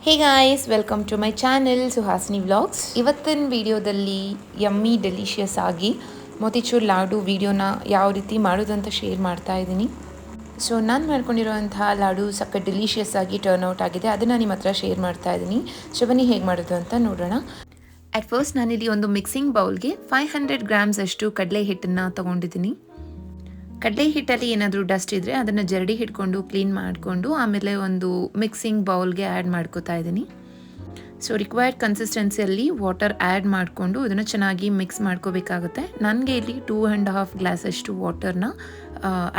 Hey guys, welcome to my channel Suhasini vlogs. ಇವತ್ತಿನ ವಿಡಿಯೋದಲ್ಲಿ yummy delicious ಆಗಿ ಮೋತಿಚೂರ್ ಲಾಡು ವಿಡಿಯೋನ ಯಾವ ರೀತಿ ಮಾಡೋದಂತ ಶೇರ್ ಮಾಡ್ತಾ ಇದ್ದೀನಿ. ಸೊ ನಾನು ಮಾಡ್ಕೊಂಡಿರೋಂತಹ ಲಾಡು ಸಖತ್ ಡೆಲಿಷಿಯಸ್ ಆಗಿ ಟರ್ನ್ಔಟ್ ಆಗಿದೆ. ಅದನ್ನು ನಿಮ್ಮ ಹತ್ರ ಶೇರ್ ಮಾಡ್ತಾ ಇದ್ದೀನಿ. ಸೊ ಬನ್ನಿ ಹೇಗೆ ಮಾಡೋದು ಅಂತ ನೋಡೋಣ. ಅಟ್ ಫಸ್ಟ್ ನಾನಿಲ್ಲಿ ಒಂದು ಮಿಕ್ಸಿಂಗ್ ಬೌಲ್ಗೆ 500 ಗ್ರಾಮ್ಸ್ ಅಷ್ಟು ಕಡಲೆ ಹಿಟ್ಟನ್ನು ತೊಗೊಂಡಿದ್ದೀನಿ. ಕಡಲೆ ಹಿಟ್ಟಲ್ಲಿ ಏನಾದರೂ ಡಸ್ಟ್ ಇದ್ದರೆ ಅದನ್ನು ಜರಡಿ ಹಿಡ್ಕೊಂಡು ಕ್ಲೀನ್ ಮಾಡಿಕೊಂಡು ಆಮೇಲೆ ಒಂದು ಮಿಕ್ಸಿಂಗ್ ಬೌಲ್ಗೆ ಆ್ಯಡ್ ಮಾಡ್ಕೋತಾ ಇದ್ದೀನಿ. ಸೊ ರಿಕ್ವೈರ್ಡ್ ಕನ್ಸಿಸ್ಟೆನ್ಸಿಯಲ್ಲಿ ವಾಟರ್ ಆ್ಯಡ್ ಮಾಡಿಕೊಂಡು ಅದನ್ನು ಚೆನ್ನಾಗಿ ಮಿಕ್ಸ್ ಮಾಡ್ಕೋಬೇಕಾಗುತ್ತೆ. ನನಗೆ ಇಲ್ಲಿ 2.5 ಗ್ಲಾಸ್ ಅಷ್ಟು ವಾಟರ್ನ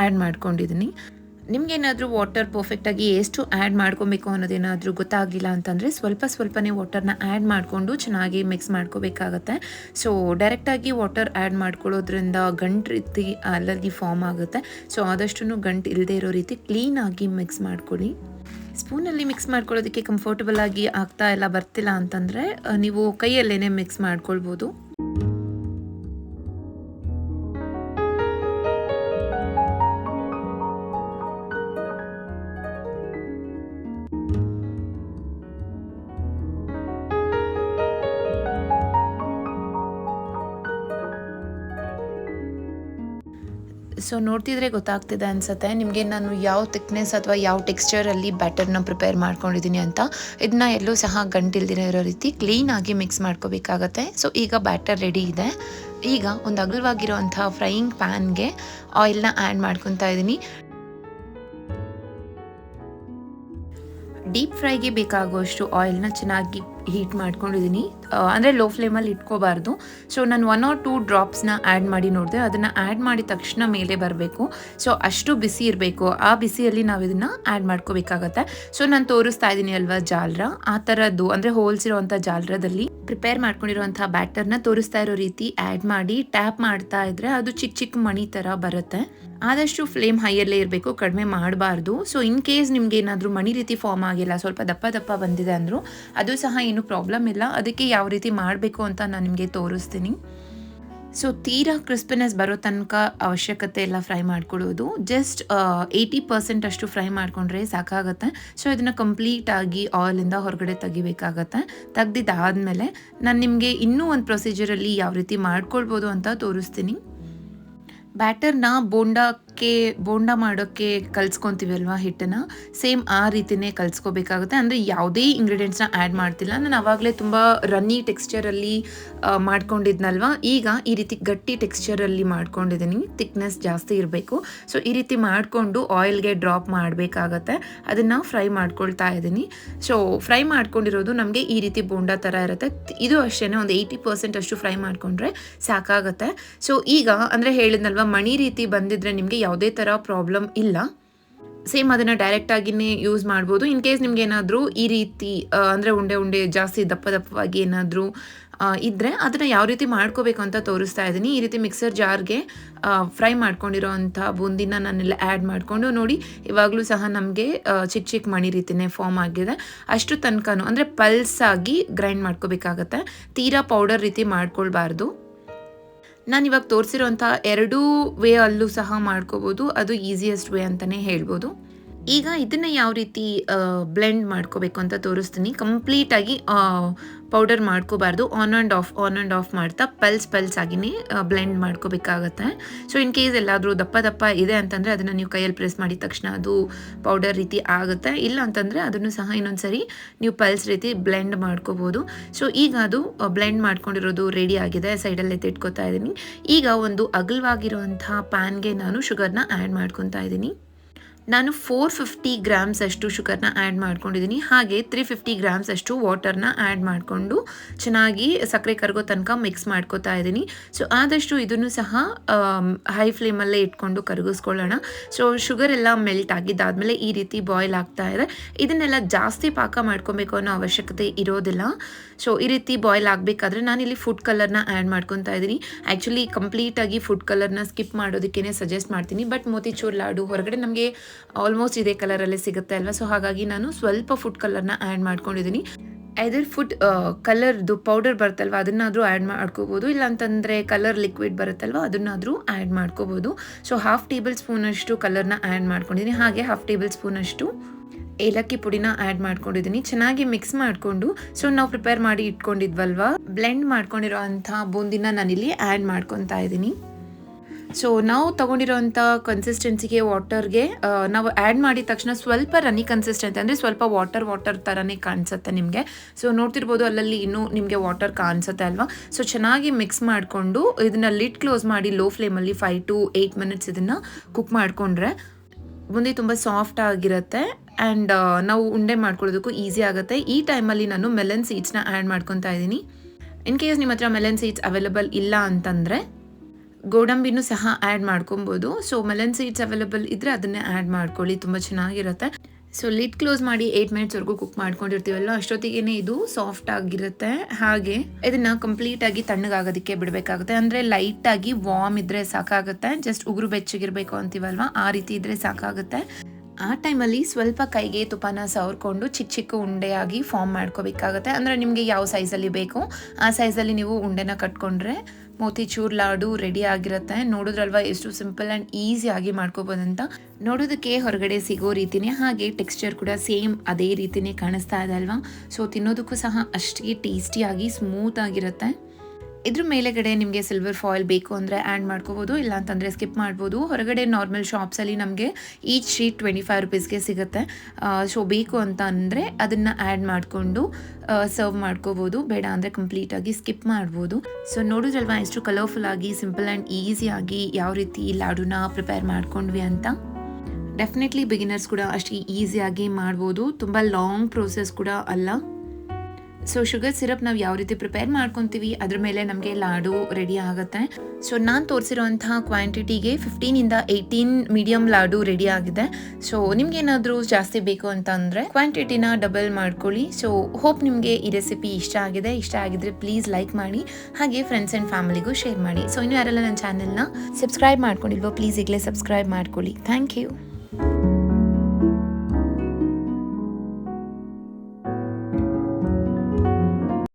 ಆ್ಯಡ್ ಮಾಡ್ಕೊಂಡಿದ್ದೀನಿ. ನಿಮಗೇನಾದರೂ ವಾಟರ್ ಪರ್ಫೆಕ್ಟಾಗಿ ಎಷ್ಟು ಆ್ಯಡ್ ಮಾಡ್ಕೊಬೇಕು ಅನ್ನೋದೇನಾದರೂ ಗೊತ್ತಾಗಲಿಲ್ಲ ಅಂತಂದರೆ ಸ್ವಲ್ಪನೇ ವಾಟರ್ನ ಆ್ಯಡ್ ಮಾಡಿಕೊಂಡು ಚೆನ್ನಾಗಿ ಮಿಕ್ಸ್ ಮಾಡ್ಕೋಬೇಕಾಗತ್ತೆ. ಸೊ ಡೈರೆಕ್ಟಾಗಿ ವಾಟರ್ ಆ್ಯಡ್ ಮಾಡ್ಕೊಳ್ಳೋದ್ರಿಂದ ಗಂಟು ರೀತಿ ಅಲ್ಲಲ್ಲಿ ಫಾರ್ಮ್ ಆಗುತ್ತೆ. ಸೊ ಆದಷ್ಟು ಗಂಟು ಇಲ್ಲದೆ ಇರೋ ರೀತಿ ಕ್ಲೀನಾಗಿ ಮಿಕ್ಸ್ ಮಾಡ್ಕೊಳ್ಳಿ. ಸ್ಪೂನಲ್ಲಿ ಮಿಕ್ಸ್ ಮಾಡ್ಕೊಳ್ಳೋದಕ್ಕೆ ಕಂಫರ್ಟಬಲ್ ಆಗಿ ಬರ್ತಿಲ್ಲ ಅಂತಂದರೆ ನೀವು ಕೈಯಲ್ಲೇ ಮಿಕ್ಸ್ ಮಾಡ್ಕೊಳ್ಬೋದು. ಸೊ ನೋಡ್ತಿದ್ರೆ ಗೊತ್ತಾಗ್ತಿದೆ ಅನಿಸುತ್ತೆ ನಿಮಗೆ ನಾನು ಯಾವ ಥಿಕ್ನೆಸ್ ಅಥವಾ ಯಾವ ಟೆಕ್ಸ್ಚರಲ್ಲಿ ಬ್ಯಾಟರ್ನ ಪ್ರಿಪೇರ್ ಮಾಡ್ಕೊಂಡಿದ್ದೀನಿ ಅಂತ. ಇದನ್ನ ಎಲ್ಲೂ ಸಹ ಗಂಟಿಲ್ದಿರೋ ಇರೋ ರೀತಿ ಕ್ಲೀನಾಗಿ ಮಿಕ್ಸ್ ಮಾಡ್ಕೋಬೇಕಾಗತ್ತೆ. ಸೊ ಈಗ ಬ್ಯಾಟರ್ ರೆಡಿ ಇದೆ. ಈಗ ಒಂದು ಅಗಲವಾಗಿರೋಂಥ ಫ್ರೈಯಿಂಗ್ ಪ್ಯಾನ್ಗೆ ಆಯಿಲ್ನ ಆ್ಯಡ್ ಮಾಡ್ಕೊತಾ ಇದ್ದೀನಿ. ಡೀಪ್ ಫ್ರೈಗೆ ಬೇಕಾಗುವಷ್ಟು ಆಯಿಲ್ನ ಚೆನ್ನಾಗಿ ಹೀಟ್ ಮಾಡ್ಕೊಂಡಿದ್ದೀನಿ. ಅಂದರೆ ಲೋ ಫ್ಲೇಮಲ್ಲಿ ಇಟ್ಕೋಬಾರ್ದು. ಸೊ ನಾನು 1 or 2 ಡ್ರಾಪ್ಸ್ನ ಆ್ಯಡ್ ಮಾಡಿ ನೋಡಿದೆ. ಅದನ್ನು ಆ್ಯಡ್ ಮಾಡಿದ ತಕ್ಷಣ ಮೇಲೆ ಬರಬೇಕು. ಸೊ ಅಷ್ಟು ಬಿಸಿ ಇರಬೇಕು. ಆ ಬಿಸಿಯಲ್ಲಿ ನಾವು ಇದನ್ನು ಆ್ಯಡ್ ಮಾಡ್ಕೋಬೇಕಾಗತ್ತೆ. ಸೊ ನಾನು ತೋರಿಸ್ತಾ ಇದ್ದೀನಿ ಅಲ್ವಾ ಜಾಲ್ರ, ಆ ಥರದ್ದು ಅಂದರೆ ಹೋಲ್ಸಿರೋವಂಥ ಜಾಲ್ರದಲ್ಲಿ ಪ್ರಿಪೇರ್ ಮಾಡ್ಕೊಂಡಿರೋವಂಥ ಬ್ಯಾಟರ್ನ ತೋರಿಸ್ತಾ ಇರೋ ರೀತಿ ಆ್ಯಡ್ ಮಾಡಿ ಟ್ಯಾಪ್ ಮಾಡ್ತಾ ಇದ್ದರೆ ಅದು ಚಿಕ್ಕ ಚಿಕ್ಕ ಮಣಿ ಥರ ಬರುತ್ತೆ. ಆದಷ್ಟು ಫ್ಲೇಮ್ ಹೈಯಲ್ಲೇ ಇರಬೇಕು, ಕಡಿಮೆ ಮಾಡಬಾರ್ದು. ಸೊ ಇನ್ ಕೇಸ್ ನಿಮ್ಗೆ ಏನಾದರೂ ಮಣಿ ರೀತಿ ಫಾರ್ಮ್ ಆಗಿಲ್ಲ, ಸ್ವಲ್ಪ ದಪ್ಪ ಬಂದಿದೆ ಅಂದರೂ ಅದು ಸಹ ಏನು ಪ್ರಾಬ್ಲಮ್ ಇಲ್ಲ. ಅದಕ್ಕೆ ಯಾವ ರೀತಿ ಮಾಡಬೇಕು ಅಂತ ನಾನು ನಿಮಗೆ ತೋರಿಸ್ತೀನಿ. ಸೊ ತೀರಾ ಕ್ರಿಸ್ಪಿನೆಸ್ ಬರೋ ತನಕ ಅವಶ್ಯಕತೆ ಇಲ್ಲ ಫ್ರೈ ಮಾಡ್ಕೊಳ್ಳೋದು. ಜಸ್ಟ್ 80% ಅಷ್ಟು ಫ್ರೈ ಮಾಡಿಕೊಂಡ್ರೆ ಸಾಕಾಗತ್ತೆ. ಸೊ ಇದನ್ನು ಕಂಪ್ಲೀಟಾಗಿ ಆಯಿಲಿಂದ ಹೊರಗಡೆ ತೆಗಿಬೇಕಾಗತ್ತೆ. ತೆಗ್ದಿದ್ದಾದಮೇಲೆ ನಾನು ನಿಮಗೆ ಇನ್ನೂ ಒಂದು ಪ್ರೊಸೀಜರಲ್ಲಿ ಯಾವ ರೀತಿ ಮಾಡ್ಕೊಳ್ಬೋದು ಅಂತ ತೋರಿಸ್ತೀನಿ. ಬ್ಯಾಟರ್ನ ಬೋಂಡ ಮಾಡೋಕ್ಕೆ ಕಲಿಸ್ಕೊತೀವಿ ಅಲ್ವಾ ಹಿಟ್ಟನ್ನು, ಸೇಮ್ ಆ ರೀತಿಯೇ ಕಲಿಸ್ಕೋಬೇಕಾಗುತ್ತೆ. ಅಂದರೆ ಯಾವುದೇ ಇಂಗ್ರೀಡಿಯೆಂಟ್ಸ್ನ ಆ್ಯಡ್ ಮಾಡ್ತಿಲ್ಲ. ನಾನು ಆವಾಗಲೇ ತುಂಬ ರನ್ನಿ ಟೆಕ್ಸ್ಚರಲ್ಲಿ ಮಾಡ್ಕೊಂಡಿದ್ನಲ್ವ, ಈಗ ಈ ರೀತಿ ಗಟ್ಟಿ ಟೆಕ್ಸ್ಚರಲ್ಲಿ ಮಾಡ್ಕೊಂಡಿದ್ದೀನಿ. ಥಿಕ್ನೆಸ್ ಜಾಸ್ತಿ ಇರಬೇಕು. ಸೊ ಈ ರೀತಿ ಮಾಡಿಕೊಂಡು ಆಯಿಲ್ಗೆ ಡ್ರಾಪ್ ಮಾಡಬೇಕಾಗತ್ತೆ. ಅದನ್ನು ಫ್ರೈ ಮಾಡ್ಕೊಳ್ತಾ ಇದ್ದೀನಿ. ಸೊ ಫ್ರೈ ಮಾಡ್ಕೊಂಡಿರೋದು ನಮಗೆ ಈ ರೀತಿ ಬೋಂಡ ಥರ ಇರುತ್ತೆ. ಇದು ಅಷ್ಟೇ ಒಂದು 80% ಅಷ್ಟು ಫ್ರೈ ಮಾಡಿಕೊಂಡ್ರೆ ಸಾಕಾಗತ್ತೆ. ಸೊ ಈಗ ಅಂದರೆ ಹೇಳಿದ್ನಲ್ವ, ಮಣಿ ರೀತಿ ಬಂದಿದ್ರೆ ನಿಮಗೆ ಯಾವುದೇ ಥರ ಪ್ರಾಬ್ಲಮ್ ಇಲ್ಲ. ಸೇಮ್ ಅದನ್ನು ಡೈರೆಕ್ಟಾಗಿಯೇ ಯೂಸ್ ಮಾಡ್ಬೋದು. ಇನ್ ಕೇಸ್ ನಿಮ್ಗೆ ಏನಾದರೂ ಈ ರೀತಿ ಅಂದರೆ ಉಂಡೆ ಜಾಸ್ತಿ ದಪ್ಪವಾಗಿ ಏನಾದರೂ ಇದ್ದರೆ ಅದನ್ನು ಯಾವ ರೀತಿ ಮಾಡ್ಕೋಬೇಕು ಅಂತ ತೋರಿಸ್ತಾ ಇದ್ದೀನಿ. ಈ ರೀತಿ ಮಿಕ್ಸರ್ ಜಾರ್ಗೆ ಫ್ರೈ ಮಾಡ್ಕೊಂಡಿರೋ ಅಂಥ ಬೂಂದಿನ ನಾನೆಲ್ಲ ಆ್ಯಡ್ ಮಾಡಿಕೊಂಡು ನೋಡಿ, ಇವಾಗಲೂ ಸಹ ನಮಗೆ ಚಿಕ್ಕ ಮಣಿ ರೀತಿಯೇ ಫಾರ್ಮ್ ಆಗಿದೆ. ಅಷ್ಟು ತನಕನೂ ಅಂದರೆ ಪಲ್ಸಾಗಿ ಗ್ರೈಂಡ್ ಮಾಡ್ಕೋಬೇಕಾಗತ್ತೆ. ತೀರಾ ಪೌಡರ್ ರೀತಿ ಮಾಡ್ಕೊಳ್ಬಾರ್ದು. ನಾನು ಇವಾಗ ತೋರಿಸಿರೋಂಥ 2 ವೇ ಅಲ್ಲೂ ಸಹ ಮಾಡ್ಕೋಬೋದು. ಅದು ಈಸಿಯೆಸ್ಟ್ ವೇ ಅಂತಲೇ ಹೇಳ್ಬೋದು. ಈಗ ಇದನ್ನು ಯಾವ ರೀತಿ ಬ್ಲೆಂಡ್ ಮಾಡ್ಕೋಬೇಕು ಅಂತ ತೋರಿಸ್ತೀನಿ. ಕಂಪ್ಲೀಟಾಗಿ ಪೌಡರ್ ಮಾಡ್ಕೋಬಾರ್ದು. ಆನ್ ಆ್ಯಂಡ್ ಆಫ್ ಮಾಡ್ತಾ ಪಲ್ಸ್ ಆಗಿನೇ ಬ್ಲೆಂಡ್ ಮಾಡ್ಕೋಬೇಕಾಗತ್ತೆ. ಸೊ ಇನ್ ಕೇಸ್ ಎಲ್ಲಾದರೂ ದಪ್ಪ ಇದೆ ಅಂತಂದರೆ ಅದನ್ನು ನೀವು ಕೈಯಲ್ಲಿ ಪ್ರೆಸ್ ಮಾಡಿದ ತಕ್ಷಣ ಅದು ಪೌಡರ್ ರೀತಿ ಆಗುತ್ತೆ. ಇಲ್ಲ ಅಂತಂದರೆ ಅದನ್ನು ಸಹ ಇನ್ನೊಂದ್ಸರಿ ನೀವು ಪಲ್ಸ್ ರೀತಿ ಬ್ಲೆಂಡ್ ಮಾಡ್ಕೋಬೋದು. ಸೊ ಈಗ ಅದು ಬ್ಲೆಂಡ್ ಮಾಡ್ಕೊಂಡಿರೋದು ರೆಡಿ ಆಗಿದೆ. ಸೈಡಲ್ಲಿ ಎತ್ತಿಟ್ಕೋತಾ ಇದ್ದೀನಿ. ಈಗ ಒಂದು ಅಗಲವಾಗಿರುವಂಥ ಪ್ಯಾನ್ಗೆ ನಾನು ಶುಗರ್ನ ಆ್ಯಡ್ ಮಾಡ್ಕೊತಾ ಇದ್ದೀನಿ. ನಾನು 450 ಗ್ರಾಮ್ಸ್ ಅಷ್ಟು ಶುಗರ್ನ ಆ್ಯಡ್ ಮಾಡ್ಕೊಂಡಿದ್ದೀನಿ. ಹಾಗೆ 350 ಗ್ರಾಮ್ಸ್ ಅಷ್ಟು ವಾಟರ್ನ ಆ್ಯಡ್ ಮಾಡಿಕೊಂಡು ಚೆನ್ನಾಗಿ ಸಕ್ಕರೆ ಕರಗೋ ತನಕ ಮಿಕ್ಸ್ ಮಾಡ್ಕೋತಾ ಇದ್ದೀನಿ. ಸೊ ಆದಷ್ಟು ಇದನ್ನು ಸಹ ಹೈ ಫ್ಲೇಮಲ್ಲೇ ಇಟ್ಕೊಂಡು ಕರಗಿಸ್ಕೊಳ್ಳೋಣ. ಸೊ ಶುಗರ್ ಎಲ್ಲ ಮೆಲ್ಟ್ ಆಗಿದ್ದಾದಮೇಲೆ ಈ ರೀತಿ ಬಾಯ್ಲ್ ಆಗ್ತಾ ಇದೆ. ಇದನ್ನೆಲ್ಲ ಜಾಸ್ತಿ ಪಾಕ ಮಾಡ್ಕೊಬೇಕು ಅನ್ನೋ ಅವಶ್ಯಕತೆ ಇರೋದಿಲ್ಲ. ಸೊ ಈ ರೀತಿ ಬಾಯ್ಲ್ ಆಗಬೇಕಾದ್ರೆ ನಾನಿಲ್ಲಿ ಫುಡ್ ಕಲರ್ನ ಆ್ಯಡ್ ಮಾಡ್ಕೊತಾ ಇದ್ದೀನಿ. ಆ್ಯಕ್ಚುಲಿ ಕಂಪ್ಲೀಟಾಗಿ ಫುಡ್ ಕಲರ್ನ ಸ್ಕಿಪ್ ಮಾಡೋದಕ್ಕೇ ಸಜೆಸ್ಟ್ ಮಾಡ್ತೀನಿ. ಬಟ್ ಮೋತಿಚೂರ್ ಲಾಡು ಹೊರಗಡೆ ನಮಗೆ ಆಲ್ಮೋಸ್ಟ್ ಇದೇ ಕಲರಲ್ಲೇ ಸಿಗುತ್ತೆ ಅಲ್ವಾ. ಸೊ ಹಾಗಾಗಿ ನಾನು ಸ್ವಲ್ಪ ಫುಡ್ ಕಲರ್ನ ಆ್ಯಡ್ ಮಾಡ್ಕೊಂಡಿದ್ದೀನಿ. ಐದರ್ ಫುಡ್ ಕಲರ್ದು ಪೌಡರ್ ಬರುತ್ತಲ್ವ ಅದನ್ನಾದರೂ ಆ್ಯಡ್ ಮಾಡ್ಕೋಬೋದು. ಇಲ್ಲಾಂತಂದರೆ ಕಲರ್ ಲಿಕ್ವಿಡ್ ಬರುತ್ತಲ್ವ ಅದನ್ನಾದರೂ ಆ್ಯಡ್ ಮಾಡ್ಕೋಬೋದು. ಸೊ 1/2 ಟೇಬಲ್ ಸ್ಪೂನಷ್ಟು ಕಲರ್ನ ಆ್ಯಡ್ ಮಾಡ್ಕೊಂಡಿದ್ದೀನಿ. ಹಾಗೆ 1/2 ಟೇಬಲ್ ಸ್ಪೂನಷ್ಟು ಏಲಕ್ಕಿ ಪುಡಿನ ಆ್ಯಡ್ ಮಾಡ್ಕೊಂಡಿದ್ದೀನಿ. ಚೆನ್ನಾಗಿ ಮಿಕ್ಸ್ ಮಾಡಿಕೊಂಡು ಸೊ ನಾವು ಪ್ರಿಪೇರ್ ಮಾಡಿ ಇಟ್ಕೊಂಡಿದ್ವಲ್ವ, ಬ್ಲೆಂಡ್ ಮಾಡ್ಕೊಂಡಿರೋ ಅಂಥ ಬೂಂದಿನ ನಾನಿಲ್ಲಿ ಆ್ಯಡ್ ಮಾಡ್ಕೊತಾ ಇದ್ದೀನಿ. ಸೊ ನಾವು ತೊಗೊಂಡಿರೋಂಥ ಕನ್ಸಿಸ್ಟೆನ್ಸಿಗೆ ವಾಟರ್ಗೆ ನಾವು ಆ್ಯಡ್ ಮಾಡಿದ ತಕ್ಷಣ ಸ್ವಲ್ಪ ರನ್ನಿ ಕನ್ಸಿಸ್ಟೆನ್ಸಿ ಅಂದರೆ ಸ್ವಲ್ಪ ವಾಟರ್ ಥರನೇ ಕಾಣಿಸುತ್ತೆ ನಿಮಗೆ. ಸೊ ನೋಡ್ತಿರ್ಬೋದು ಅಲ್ಲಲ್ಲಿ ಇನ್ನೂ ನಿಮಗೆ ವಾಟರ್ ಕಾಣಿಸುತ್ತೆ ಅಲ್ವಾ. ಸೊ ಚೆನ್ನಾಗಿ ಮಿಕ್ಸ್ ಮಾಡಿಕೊಂಡು ಇದನ್ನು ಲಿಡ್ ಕ್ಲೋಸ್ ಮಾಡಿ ಲೋ ಫ್ಲೇಮಲ್ಲಿ 5 to 8 minutes ಇದನ್ನು ಕುಕ್ ಮಾಡಿಕೊಂಡ್ರೆ ಬೂಂದಿ ತುಂಬ ಸಾಫ್ಟ್ ಆಗಿರುತ್ತೆ ಆ್ಯಂಡ್ ನಾವು ಉಂಡೆ ಮಾಡ್ಕೊಳ್ಳೋದಕ್ಕೂ ಈಸಿ ಆಗುತ್ತೆ. ಈ ಟೈಮಲ್ಲಿ ನಾನು ಮೆಲನ್ ಸೀಡ್ಸ್ನ ಆ್ಯಡ್ ಮಾಡ್ಕೊತಾ ಇದ್ದೀನಿ. ಇನ್ ಕೇಸ್ ನಿಮ್ಮ ಹತ್ರ ಮೆಲನ್ ಸೀಡ್ಸ್ ಅವೈಲಬಲ್ ಇಲ್ಲ ಅಂತಂದರೆ ಗೋಡಂಬಿನೂ ಸಹ ಆ್ಯಡ್ ಮಾಡ್ಕೊಬೋದು. ಸೊ ಮೆಲನ್ ಸೀಡ್ಸ್ ಅವೈಲಬಲ್ ಇದ್ದರೆ ಅದನ್ನೇ ಆ್ಯಡ್ ಮಾಡ್ಕೊಳ್ಳಿ, ತುಂಬ ಚೆನ್ನಾಗಿರುತ್ತೆ. ಸೊ ಲಿಡ್ ಕ್ಲೋಸ್ ಮಾಡಿ 8 minutesವರೆಗೂ ಕುಕ್ ಮಾಡ್ಕೊಂಡಿರ್ತೀವಲ್ಲ, ಅಷ್ಟೊತ್ತಿಗೆ ಇದು ಸಾಫ್ಟ್ ಆಗಿರುತ್ತೆ. ಹಾಗೆ ಇದನ್ನು ಕಂಪ್ಲೀಟಾಗಿ ತಣ್ಣಗಾಗೋದಕ್ಕೆ ಬಿಡಬೇಕಾಗುತ್ತೆ. ಅಂದರೆ ಲೈಟಾಗಿ ವಾರ್ಮ್ ಇದ್ದರೆ ಸಾಕಾಗುತ್ತೆ, ಜಸ್ಟ್ ಉಗುರು ಬೆಚ್ಚಗಿರಬೇಕು ಅಂತೀವಲ್ವ ಆ ರೀತಿ ಇದ್ದರೆ ಸಾಕಾಗುತ್ತೆ. ಆ ಟೈಮಲ್ಲಿ ಸ್ವಲ್ಪ ಕೈಗೆ ತುಪ್ಪನ ಸವರ್ಕೊಂಡು ಚಿಕ್ಕ ಉಂಡೆಯಾಗಿ ಫಾರ್ಮ್ ಮಾಡ್ಕೋಬೇಕಾಗತ್ತೆ. ಅಂದರೆ ನಿಮಗೆ ಯಾವ ಸೈಜಲ್ಲಿ ಬೇಕೋ ಆ ಸೈಜಲ್ಲಿ ನೀವು ಉಂಡೆನ ಕಟ್ಕೊಂಡ್ರೆ ಮೋತಿಚೂರ್ ಲಾಡು ರೆಡಿ ಆಗಿರುತ್ತೆ. ನೋಡಿದ್ರಲ್ವ ಎಷ್ಟು ಸಿಂಪಲ್ ಆ್ಯಂಡ್ ಈಸಿಯಾಗಿ ಮಾಡ್ಕೋಬೋದಂತ. ನೋಡೋದಕ್ಕೆ ಹೊರಗಡೆ ಸಿಗೋ ರೀತಿನೇ, ಹಾಗೆ ಟೆಕ್ಸ್ಚರ್ ಕೂಡ ಸೇಮ್ ಅದೇ ರೀತಿನೇ ಕಾಣಿಸ್ತಾ ಇದೆ ಅಲ್ವಾ. ಸೊ ತಿನ್ನೋದಕ್ಕೂ ಸಹ ಅಷ್ಟೇ ಟೇಸ್ಟಿಯಾಗಿ ಸ್ಮೂತ್ ಆಗಿರುತ್ತೆ. ಇದ್ರ ಮೇಲೆಗಡೆ ನಿಮಗೆ ಸಿಲ್ವರ್ ಫಾಯಿಲ್ ಬೇಕು ಅಂದರೆ ಆ್ಯಡ್ ಮಾಡ್ಕೋಬೋದು, ಇಲ್ಲ ಅಂತಂದರೆ ಸ್ಕಿಪ್ ಮಾಡ್ಬೋದು. ಹೊರಗಡೆ ನಾರ್ಮಲ್ ಶಾಪ್ಸಲ್ಲಿ ನಮಗೆ ಈಚ್ ಶೀಟ್ 25 rupeesಗೆ ಸಿಗುತ್ತೆ. ಸೊ ಬೇಕು ಅಂತ ಅಂದರೆ ಅದನ್ನು ಆ್ಯಡ್ ಮಾಡಿಕೊಂಡು ಸರ್ವ್ ಮಾಡ್ಕೋಬೋದು, ಬೇಡ ಅಂದರೆ ಕಂಪ್ಲೀಟಾಗಿ ಸ್ಕಿಪ್ ಮಾಡ್ಬೋದು. ಸೊ ನೋಡೋದ್ರಲ್ವಾ ಎಷ್ಟು ಕಲರ್ಫುಲ್ಲಾಗಿ ಸಿಂಪಲ್ ಆ್ಯಂಡ್ ಈಸಿಯಾಗಿ ಯಾವ ರೀತಿ ಲಾಡುನ ಪ್ರಿಪೇರ್ ಮಾಡ್ಕೊಂಡ್ವಿ ಅಂತ. ಡೆಫಿನೆಟ್ಲಿ ಬಿಗಿನರ್ಸ್ ಕೂಡ ಅಷ್ಟೇ ಈಸಿಯಾಗಿ ಮಾಡ್ಬೋದು, ತುಂಬ ಲಾಂಗ್ ಪ್ರೋಸೆಸ್ ಕೂಡ ಅಲ್ಲ. ಸೊ ಶುಗರ್ ಸಿರಪ್ ನಾವು ಯಾವ ರೀತಿ ಪ್ರಿಪೇರ್ ಮಾಡ್ಕೊತೀವಿ ಅದ್ರ ಮೇಲೆ ನಮಗೆ ಲಾಡು ರೆಡಿ ಆಗುತ್ತೆ. ಸೊ ನಾನು ತೋರಿಸಿರೋಂತಹ ಕ್ವಾಂಟಿಟಿಗೆ 15 to 18 ಮೀಡಿಯಮ್ ಲಾಡು ರೆಡಿ ಆಗಿದೆ. ಸೊ ನಿಮ್ಗೇನಾದರೂ ಜಾಸ್ತಿ ಬೇಕು ಅಂತ ಅಂದರೆ ಕ್ವಾಂಟಿಟಿನ ಡಬಲ್ ಮಾಡ್ಕೊಳ್ಳಿ. ಸೊ ಹೋಪ್ ನಿಮಗೆ ಈ ರೆಸಿಪಿ ಇಷ್ಟ ಆಗಿದ್ರೆ ಪ್ಲೀಸ್ ಲೈಕ್ ಮಾಡಿ, ಹಾಗೆ ಫ್ರೆಂಡ್ಸ್ ಆ್ಯಂಡ್ ಫ್ಯಾಮಿಲಿಗೂ ಶೇರ್ ಮಾಡಿ. ಸೊ ಇನ್ನೂ ಯಾರೆಲ್ಲ ನನ್ನ ಚಾನೆಲ್ನ ಸಬ್ಸ್ಕ್ರೈಬ್ ಮಾಡ್ಕೊಂಡಿಲ್ವೋ ಪ್ಲೀಸ್ ಈಗಲೇ ಸಬ್ಸ್ಕ್ರೈಬ್ ಮಾಡ್ಕೊಳ್ಳಿ. Thank you.